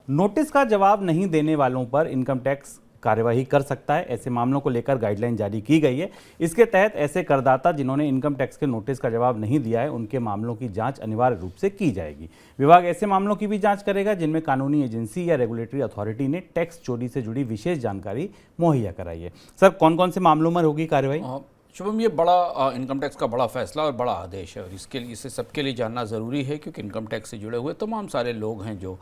Notice का जवाब नहीं देने वालों पर इनकम टैक्स कार्यवाही कर सकता है। ऐसे मामलों को लेकर गाइडलाइन जारी की गई है। इसके तहत ऐसे करदाता जिन्होंने इनकम टैक्स के नोटिस का जवाब नहीं दिया है, उनके मामलों की जांच अनिवार्य रूप से की जाएगी। विभाग ऐसे मामलों की भी जांच करेगा जिनमें कानूनी एजेंसी या रेगुलेटरी अथॉरिटी ने टैक्स चोरी से जुड़ी विशेष जानकारी मुहैया कराई है। सर, कौन कौन से मामलों में होगी कार्रवाई? शुभम, ये बड़ा इनकम टैक्स का बड़ा फैसला और बड़ा आदेश है और इसके लिए इसे सबके लिए जानना ज़रूरी है, क्योंकि इनकम टैक्स से जुड़े हुए तमाम सारे लोग हैं जो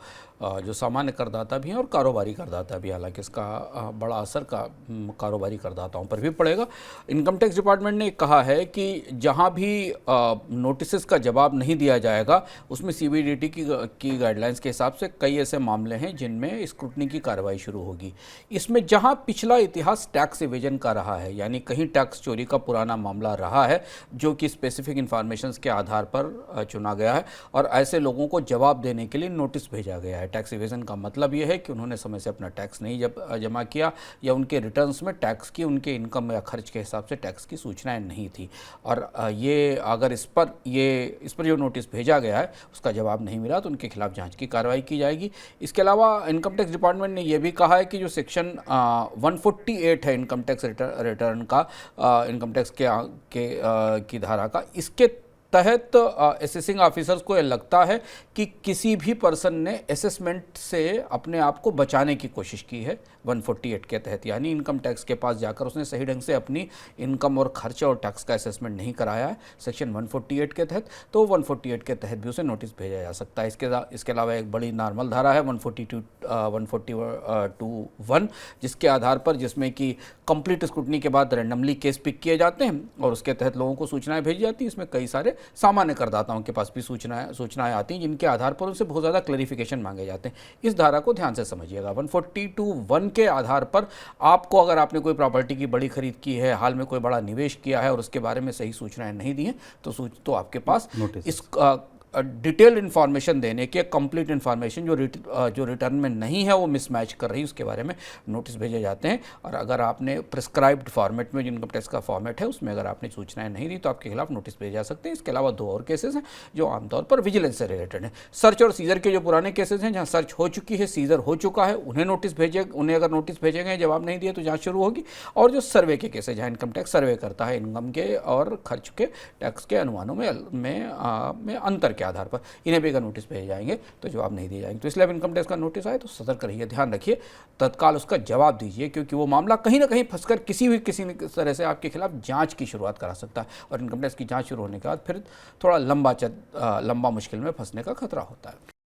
सामान्य करदाता भी हैं और कारोबारी करदाता भी। हालांकि इसका बड़ा असर कारोबारी करदाताओं पर भी पड़ेगा। इनकम टैक्स डिपार्टमेंट ने कहा है कि जहां भी नोटिस का जवाब नहीं दिया जाएगा, उसमें CBDT की गाइडलाइंस के हिसाब से कई ऐसे मामले हैं जिनमें स्क्रूटनी की कार्रवाई शुरू होगी। इसमें जहाँ पिछला इतिहास टैक्स इवेजन का रहा है, यानी कहीं टैक्स चोरी का पुराना मामला रहा है जो कि स्पेसिफिक इन्फॉर्मेशंस के आधार पर चुना गया है और ऐसे लोगों को जवाब देने के लिए नोटिस भेजा गया है। टैक्स इवेजन का मतलब यह है कि उन्होंने समय से अपना टैक्स नहीं जमा किया या उनके रिटर्न्स में टैक्स की, उनके इनकम या खर्च के हिसाब से टैक्स की सूचनाएं नहीं थी और ये अगर इस पर जो नोटिस भेजा गया है उसका जवाब नहीं मिला तो उनके खिलाफ जाँच की कार्रवाई की जाएगी। इसके अलावा इनकम टैक्स डिपार्टमेंट ने यह भी कहा है कि जो सेक्शन 148 है इनकम टैक्स रिटर्न का, इनकम टैक्स की धारा का, इसके तहत असेसिंग ऑफिसर्स को यह लगता है कि किसी भी पर्सन ने असेसमेंट से अपने आप को बचाने की कोशिश की है 148 के तहत, यानी इनकम टैक्स के पास जाकर उसने सही ढंग से अपनी इनकम और खर्चे और टैक्स का असेसमेंट नहीं कराया है सेक्शन 148 के तहत, तो 148 के तहत भी उसे नोटिस भेजा जा सकता है। इसके अलावा एक बड़ी नॉर्मल धारा है 142(1), जिसके आधार पर, जिसमें कि कंप्लीट स्क्रूटनी के बाद रैंडमली केस पिक किए जाते हैं और उसके तहत लोगों को सूचनाएं भेजी जाती हैं। इसमें कई सारे सामान्य करदाताओं के पास भी सूचनाएं आती हैं जिनके आधार पर उनसे बहुत ज़्यादा क्लैरिफिकेशन मांगे जाते हैं। इस धारा को ध्यान से समझिएगा। 142(1) के आधार पर आपको, अगर आपने कोई प्रॉपर्टी की बड़ी खरीद की है, हाल में कोई बड़ा निवेश किया है और उसके बारे में सही सूचनाएं नहीं दी हैं, तो आपके पास इस डिटेल्ड इन्फॉर्मेशन देने के, कंप्लीट इन्फॉर्मेशन जो रिटर्न में नहीं है वो मिसमैच कर रही है, उसके बारे में नोटिस भेजे जाते हैं। और अगर आपने प्रिस्क्राइब्ड फॉर्मेट में, जो इनकम टैक्स का फॉर्मेट है, उसमें अगर आपने सूचनाएं नहीं दी तो आपके खिलाफ नोटिस भेजे जा सकते हैं। इसके अलावा दो और केसेस हैं जो आमतौर पर विजिलेंस से रिलेटेड हैं। सर्च और सीजर के जो पुराने केसेस हैं, जहाँ सर्च हो चुकी है, सीजर हो चुका है, उन्हें अगर नोटिस भेजे गए, जवाब नहीं दिए तो जाँच शुरू होगी। और जो सर्वे के केसेस, जहाँ इनकम टैक्स सर्वे करता है इनकम के और खर्च के टैक्स के अनुमानों में अंतर के आधार पर, इन्हें भी अगर नोटिस भेजे जाएंगे तो जवाब नहीं दिए जाएंगे। तो इसलिए अब इनकम टैक्स का नोटिस आए तो सतर्क रहिए, ध्यान रखिए, तत्काल उसका जवाब दीजिए, क्योंकि वो मामला कहीं ना कहीं फंसकर किसी तरह से आपके खिलाफ जांच की शुरुआत करा सकता है और इनकम टैक्स की जांच शुरू होने के बाद फिर थोड़ा लंबा मुश्किल में फंसने का खतरा होता है।